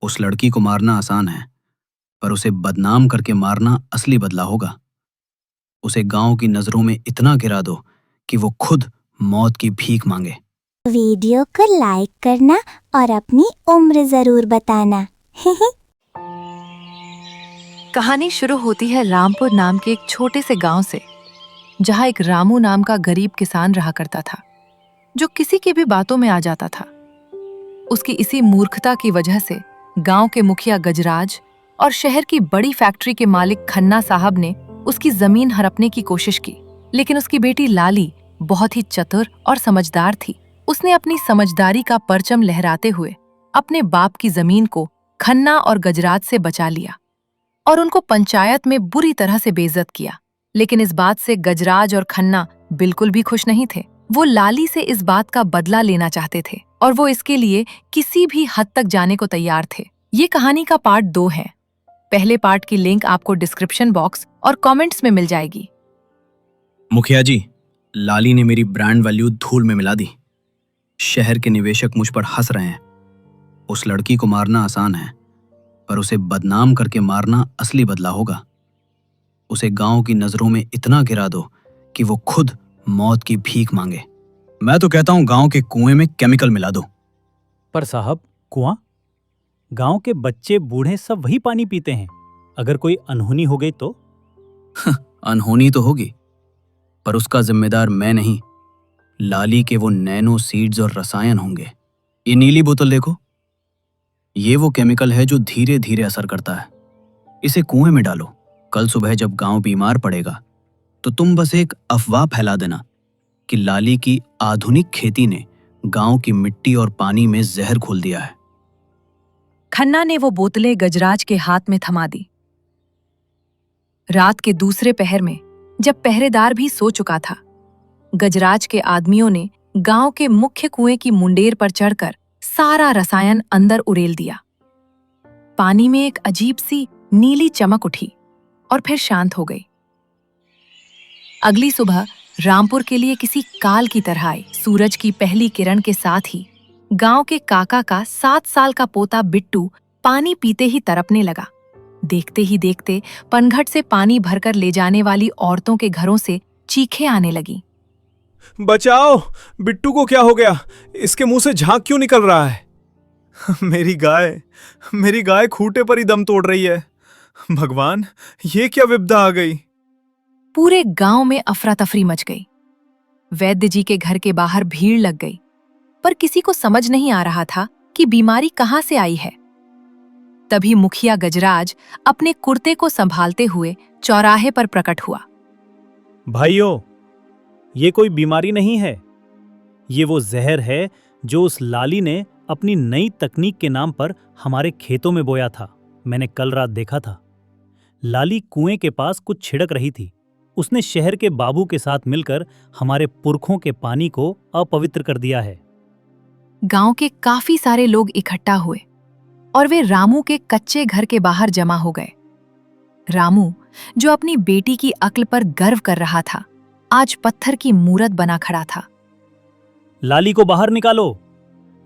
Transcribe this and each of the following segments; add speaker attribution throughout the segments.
Speaker 1: उस लड़की को मारना आसान है, पर उसे बदनाम करके मारना असली बदला होगा। उसे गांव की नजरों में इतना गिरा दो कि वो खुद मौत की भीख मांगे।
Speaker 2: वीडियो को लाइक करना और अपनी उम्र जरूर बताना।
Speaker 3: कहानी शुरू होती है रामपुर नाम के एक छोटे से गांव से, जहां एक रामू नाम का गरीब किसान रहा करता था, जो किसी की भी बातों में आ जाता था। उसकी इसी मूर्खता की वजह से गांव के मुखिया गजराज और शहर की बड़ी फैक्ट्री के मालिक खन्ना साहब ने उसकी जमीन हड़पने की कोशिश की। लेकिन उसकी बेटी लाली बहुत ही चतुर और समझदार थी। उसने अपनी समझदारी का परचम लहराते हुए अपने बाप की जमीन को खन्ना और गजराज से बचा लिया और उनको पंचायत में बुरी तरह से बेइज्जत किया। लेकिन इस बात से गजराज और खन्ना बिल्कुल भी खुश नहीं थे। वो लाली से इस बात का बदला लेना चाहते थे और वो इसके लिए किसी भी हद तक जाने को तैयार थे। ये कहानी का पार्ट 2 है। पहले पार्ट की लिंक आपको डिस्क्रिप्शन बॉक्स और कमेंट्स में मिल जाएगी।
Speaker 1: मुखिया जी, लाली ने मेरी ब्रांड वैल्यू धूल में मिला दी। शहर के निवेशक मुझ पर हंस रहे हैं। उस लड़की को मारना आसान है, पर उसे बदनाम करके मारना असली बदला होगा। उसे गांव की नजरों में इतना गिरा दो कि वो खुद मौत की भीख मांगे। मैं तो कहता हूं गांव के कुएं में केमिकल मिला दो।
Speaker 4: पर साहब, कुआं? गांव के बच्चे बूढ़े सब वही पानी पीते हैं। अगर कोई अनहोनी हो गई तो?
Speaker 1: अनहोनी तो होगी, पर उसका जिम्मेदार मैं नहीं, लाली के वो नैनो सीड्स और रसायन होंगे। ये नीली बोतल देखो, ये वो केमिकल है जो धीरे धीरे असर करता है। इसे कुएं में डालो। कल सुबह जब गांव बीमार पड़ेगा तो तुम बस एक अफवाह फैला देना कि लाली की आधुनिक खेती ने गांव की मिट्टी और पानी में जहर घोल दिया है।
Speaker 3: खन्ना ने वो बोतलें गजराज के हाथ में थमा दी। रात के दूसरे पहर में, जब पहरेदार भी सो चुका था, गजराज के आदमियों ने गांव के मुख्य कुएं की मुंडेर पर चढ़कर सारा रसायन अंदर उड़ेल दिया। पानी में एक अजीब सी नीली चमक उठी और फिर शांत हो गई। अगली सुबह रामपुर के लिए किसी काल की तरह आई। सूरज की पहली किरण के साथ ही गांव के काका का 7 साल का पोता बिट्टू पानी पीते ही तड़पने लगा। देखते ही देखते पनघट से पानी भरकर ले जाने वाली औरतों के घरों से चीखें आने लगी।
Speaker 5: बचाओ, बिट्टू को क्या हो गया? इसके मुंह से झाग क्यों निकल रहा है? मेरी गाय खूंटे पर ही दम तोड़ रही है। भगवान, ये क्या विपदा आ गई?
Speaker 3: पूरे गांव में अफरा तफरी मच गई। वैद्य जी के घर के बाहर भीड़ लग गई, पर किसी को समझ नहीं आ रहा था कि बीमारी कहां से आई है। तभी मुखिया गजराज अपने कुर्ते को संभालते हुए चौराहे पर प्रकट हुआ।
Speaker 4: भाइयों, ये कोई बीमारी नहीं है। ये वो जहर है जो उस लाली ने अपनी नई तकनीक के नाम पर हमारे खेतों में बोया था। मैंने कल रात देखा था। लाली कुएं के पास कुछ छिड़क रही थी। उसने शहर के बाबू के साथ मिलकर हमारे पुरखों के पानी को अपवित्र कर दिया है।
Speaker 3: गांव के काफी सारे लोग इकट्ठा हुए और वे रामू के कच्चे घर के बाहर जमा हो गए। रामू, जो अपनी बेटी की अक्ल पर गर्व कर रहा था, आज पत्थर की मूरत बना खड़ा था।
Speaker 4: लाली को बाहर निकालो।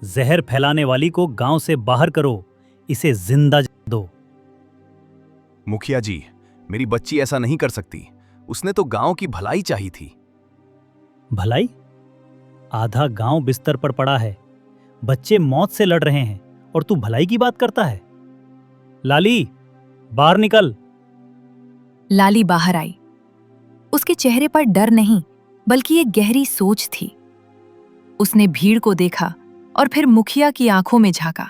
Speaker 4: जहर फैलाने वाली को गांव से बाहर करो। इसे जिंदा दो।
Speaker 6: मुखिया जी, मेरी बच्ची ऐसा नहीं कर सकती। उसने तो गांव की भलाई चाही थी।
Speaker 4: भलाई? आधा गांव बिस्तर पर पड़ा है। बच्चे मौत से लड़ रहे हैं और तू भलाई की बात करता है? लाली, बाहर निकल।
Speaker 3: लाली बाहर आई। उसके चेहरे पर डर नहीं, बल्कि एक गहरी सोच थी। उसने भीड़ को देखा और फिर मुखिया की आंखों में झांका।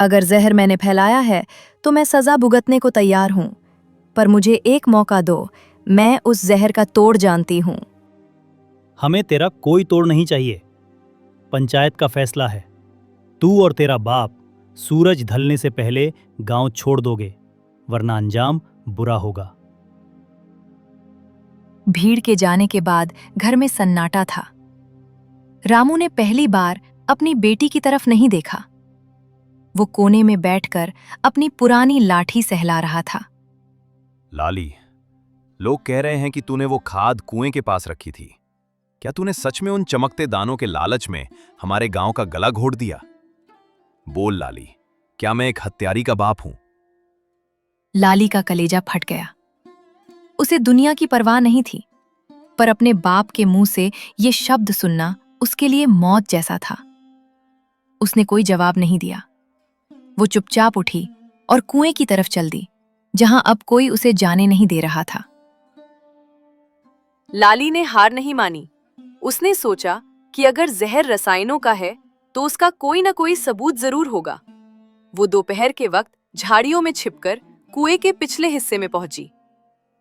Speaker 3: अगर जहर मैंने फैलाया है तो मैं सजा भुगतने को तैयार हूं, पर मुझे एक मौका दो। मैं उस जहर का तोड़ जानती हूं।
Speaker 4: हमें तेरा कोई तोड़ नहीं चाहिए। पंचायत का फैसला है। तू और तेरा बाप सूरज ढलने से पहले गांव छोड़ दोगे, वरना अंजाम बुरा होगा।
Speaker 3: भीड़ के जाने के बाद घर में सन्नाटा था। रामू ने पहली बार अपनी बेटी की तरफ नहीं देखा। वो कोने में बैठकर अपनी पुरानी लाठी सहला रहा था।
Speaker 6: लाली, लोग कह रहे हैं कि तूने वो खाद कुएं के पास रखी थी। क्या तूने सच में उन चमकते दानों के लालच में हमारे गांव का गला घोट दिया? बोल लाली, क्या मैं एक हत्यारी का बाप हूं?
Speaker 3: लाली का कलेजा फट गया। उसे दुनिया की परवाह नहीं थी, पर अपने बाप के मुंह से ये शब्द सुनना उसके लिए मौत जैसा था। उसने कोई जवाब नहीं दिया। वो चुपचाप उठी और कुएं की तरफ चल दी, जहां अब कोई उसे जाने नहीं दे रहा था।
Speaker 7: लाली ने हार नहीं मानी। उसने सोचा कि अगर जहर रसायनों का है तो उसका कोई ना कोई सबूत जरूर होगा। वो दोपहर के वक्त झाड़ियों में छिपकर कुएं के पिछले हिस्से में पहुंची।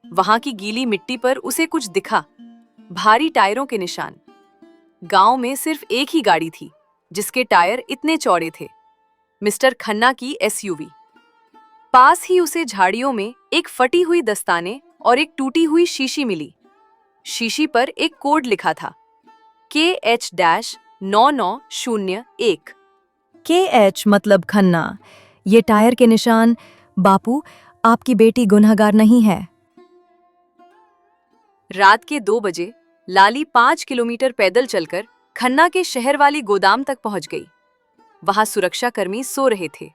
Speaker 7: वहां की गीली मिट्टी पर उसे कुछ दिखा, भारी टायरों के निशान। गांव में सिर्फ एक ही गाड़ी थी जिसके टायर इतने चौड़े थे, मिस्टर खन्ना की एसयूवी। पास ही उसे झाड़ियों में एक फटी हुई दस्ताने और एक टूटी हुई शीशी मिली। शीशी पर एक कोड लिखा था, KH-9901।
Speaker 3: KH मतलब खन्ना। ये टायर के निशान। बापू, आपकी बेटी गुनहगार नहीं है।
Speaker 7: रात के 2 बजे लाली 5 किलोमीटर पैदल चलकर खन्ना के शहर वाली गोदाम तक पहुंच गई। वहां सुरक्षाकर्मी सो रहे थे।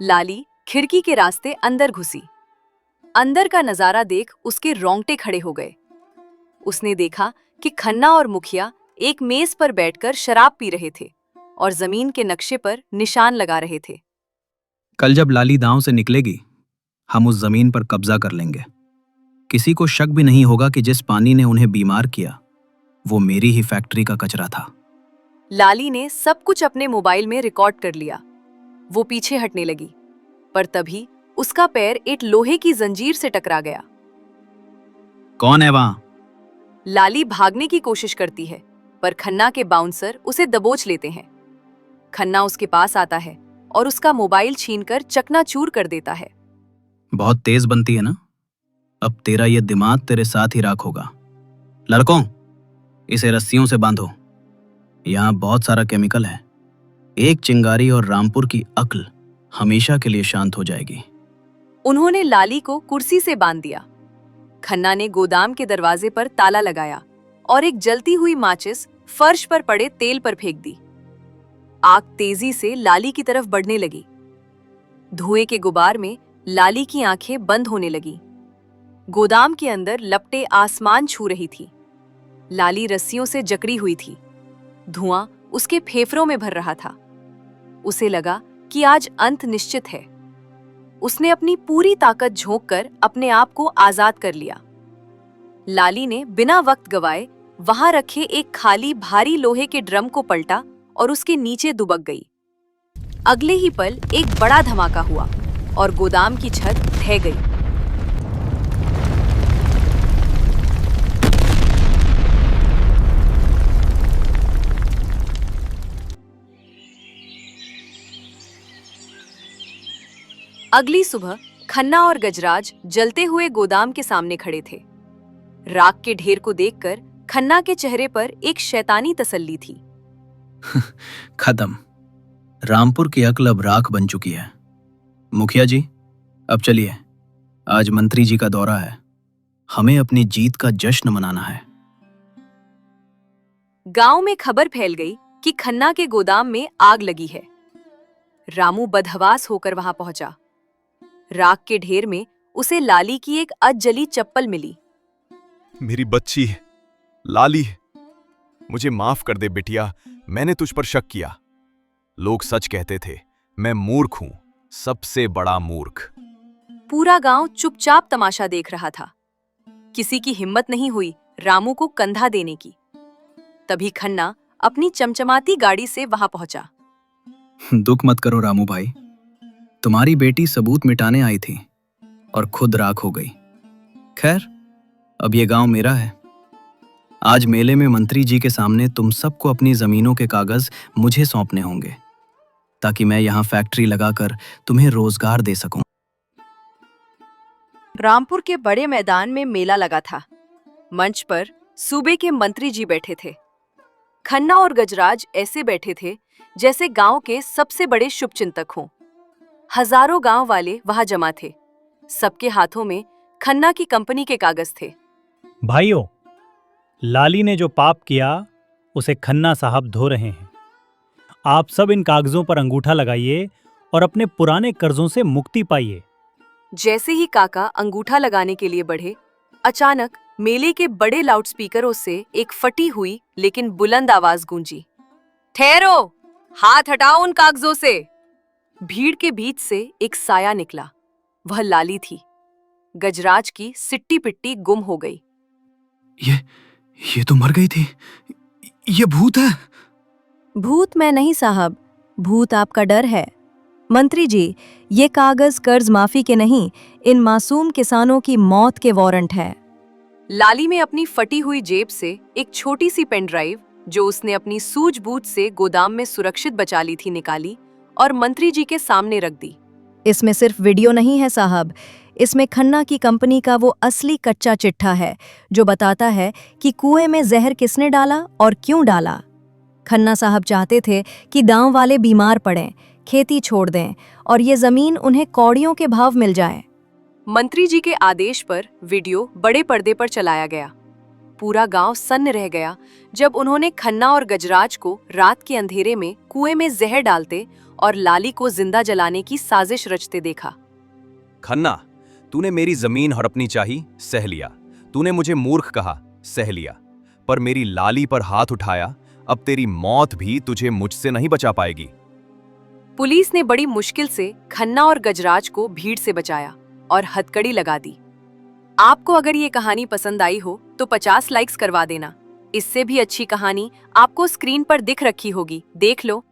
Speaker 7: लाली खिड़की के रास्ते अंदर घुसी। अंदर का नजारा देख उसके रोंगटे खड़े हो गए। उसने देखा कि खन्ना और मुखिया एक मेज पर बैठकर शराब पी रहे थे और जमीन के नक्शे पर निशान लगा रहे थे।
Speaker 1: कल जब लाली दांव से निकलेगी, हम उस जमीन पर कब्जा कर लेंगे। किसी को शक भी नहीं होगा कि जिस पानी ने उन्हें बीमार किया वो मेरी ही फैक्ट्री का कचरा था।
Speaker 7: लाली ने सब कुछ अपने मोबाइल में रिकॉर्ड कर लिया। वो पीछे हटने लगी, पर तभी उसका पैर एक लोहे की जंजीर से टकरा गया।
Speaker 1: कौन है वहां?
Speaker 7: लाली भागने की कोशिश करती है, पर खन्ना के बाउंसर उसे दबोच लेते हैं। खन्ना उसके पास आता है और उसका मोबाइल छीनकर चकनाचूर कर देता है।
Speaker 1: बहुत तेज बनती है ना? अब तेरा ये दिमाग तेरे साथ ही राख होगा। लड़कों, इसे रस्सियों से बांधो। यहाँ बहुत सारा केमिकल है। एक चिंगारी और रामपुर की अक्ल हमेशा के लिए शांत हो जाएगी।
Speaker 7: उन्होंने लाली को कुर्सी से बांध दिया। खन्ना ने गोदाम के दरवाजे पर ताला लगाया और एक जलती हुई माचिस फर्श पर पड़े तेल पर फेंक दी। आग तेजी से लाली की तरफ बढ़ने लगी। धुएं के गुबार में लाली की आंखें बंद होने लगी। गोदाम के अंदर लपटें आसमान छू रही थी। लाली रस्सियों से जकड़ी हुई थी। धुआं उसके फेफड़ों में भर रहा था। उसे लगा कि आज अंत निश्चित है। उसने अपनी पूरी ताकत झोंककर अपने आप को आजाद कर लिया। लाली ने बिना वक्त गवाए वहां रखे एक खाली भारी लोहे के ड्रम को पलटा और उसके नीचे दुबक गई। अगले ही पल एक बड़ा धमाका हुआ और गोदाम की छत ढह गई। अगली सुबह खन्ना और गजराज जलते हुए गोदाम के सामने खड़े थे। राख के ढेर को देखकर खन्ना के चेहरे पर एक शैतानी तसल्ली थी।
Speaker 1: खत्म। रामपुर की अक्ल अब राख बन चुकी है। मुखिया जी, अब चलिए। आज मंत्री जी का दौरा है। हमें अपनी जीत का जश्न मनाना है।
Speaker 7: गांव में खबर फैल गई कि खन्ना के गोदाम में आग लगी है। रामू बदहवास होकर वहां पहुंचा। राख के ढेर में उसे लाली की एक अधजली चप्पल मिली।
Speaker 6: मेरी बच्ची लाली, मुझे माफ कर दे बिटिया, मैंने तुझ पर शक किया। लोग सच कहते थे, मैं मूर्ख हूं, सबसे बड़ा मूर्ख।
Speaker 7: पूरा गांव चुपचाप तमाशा देख रहा था। किसी की हिम्मत नहीं हुई रामू को कंधा देने की। तभी खन्ना अपनी चमचमाती गाड़ी से वहां पहुंचा।
Speaker 1: दुख मत करो रामू भाई, तुम्हारी बेटी सबूत मिटाने आई थी और खुद राख हो गई। खैर, अब ये गांव मेरा है। आज मेले में मंत्री जी के सामने तुम सबको अपनी जमीनों के कागज मुझे सौंपने होंगे, ताकि मैं यहाँ फैक्ट्री लगाकर तुम्हें रोजगार दे सकूं।
Speaker 7: रामपुर के बड़े मैदान में मेला लगा था। मंच पर सूबे के मंत्री जी बैठे थे। खन्ना और गजराज ऐसे बैठे थे जैसे गांव के सबसे बड़े शुभचिंतक हों। हजारों गांव वाले वहां जमा थे। सबके हाथों में खन्ना की कंपनी के कागज थे।
Speaker 4: भाइयों, लाली ने जो पाप किया उसे खन्ना साहब धो रहे हैं। आप सब इन कागजों पर अंगूठा लगाइए और अपने पुराने कर्जों से मुक्ति पाइए।
Speaker 7: जैसे ही काका अंगूठा लगाने के लिए बढ़े, अचानक मेले के बड़े लाउडस्पीकरों से एक फटी हुई लेकिन बुलंद आवाज गूंजी। ठहरो, हाथ हटाओ उन कागजों से। भीड़ के बीच से एक साया निकला। वह लाली थी। गजराज की सिट्टी पिट्टी गुम हो गई।
Speaker 1: ये तो मर गई थी। ये भूत है।
Speaker 8: भूत मैं नहीं साहब, भूत आपका डर है। मंत्री जी, ये कागज कर्ज माफी के नहीं, इन मासूम किसानों की मौत के वारंट है।
Speaker 7: लाली में अपनी फटी हुई जेब से एक छोटी सी पेन ड्राइव, जो उसने अपनी सूझबूझ से गोदाम में सुरक्षित बचा ली थी, निकाली और मंत्री जी के सामने रख दी।
Speaker 8: इसमें सिर्फ वीडियो नहीं है साहब, इसमें खन्ना की कंपनी का वो असली कच्चा चिट्ठा है जो बताता है कि कुएं में जहर किसने डाला और क्यों डाला। खन्ना साहब चाहते थे कि गांव वाले बीमार पड़ें, खेती छोड़ दें और ये जमीन उन्हें कौड़ियों के भाव मिल जाए।
Speaker 7: मंत्री जी के आदेश पर वीडियो बड़े पर्दे पर चलाया गया। पूरा गांव सन्न रह गया जब उन्होंने खन्ना और गजराज को रात के अंधेरे में कुएं में जहर डालते और लाली को जिंदा जलाने की साजिश रचते देखा।
Speaker 6: खन्ना, तूने मेरी जमीन हड़पनी चाही, सह लिया। तूने मुझे मूर्ख कहा, सह लिया। पर मेरी लाली पर हाथ उठाया, अब तेरी मौत भी तुझे मुझसे नहीं बचा पाएगी।
Speaker 7: पुलिस ने बड़ी मुश्किल से खन्ना और गजराज को भीड़ से बचाया और हथकड़ी लगा दी। आपको अगर ये कहानी पसंद आई हो तो 50 लाइक्स करवा देना। इससे भी अच्छी कहानी आपको स्क्रीन पर दिख रखी होगी, देख लो।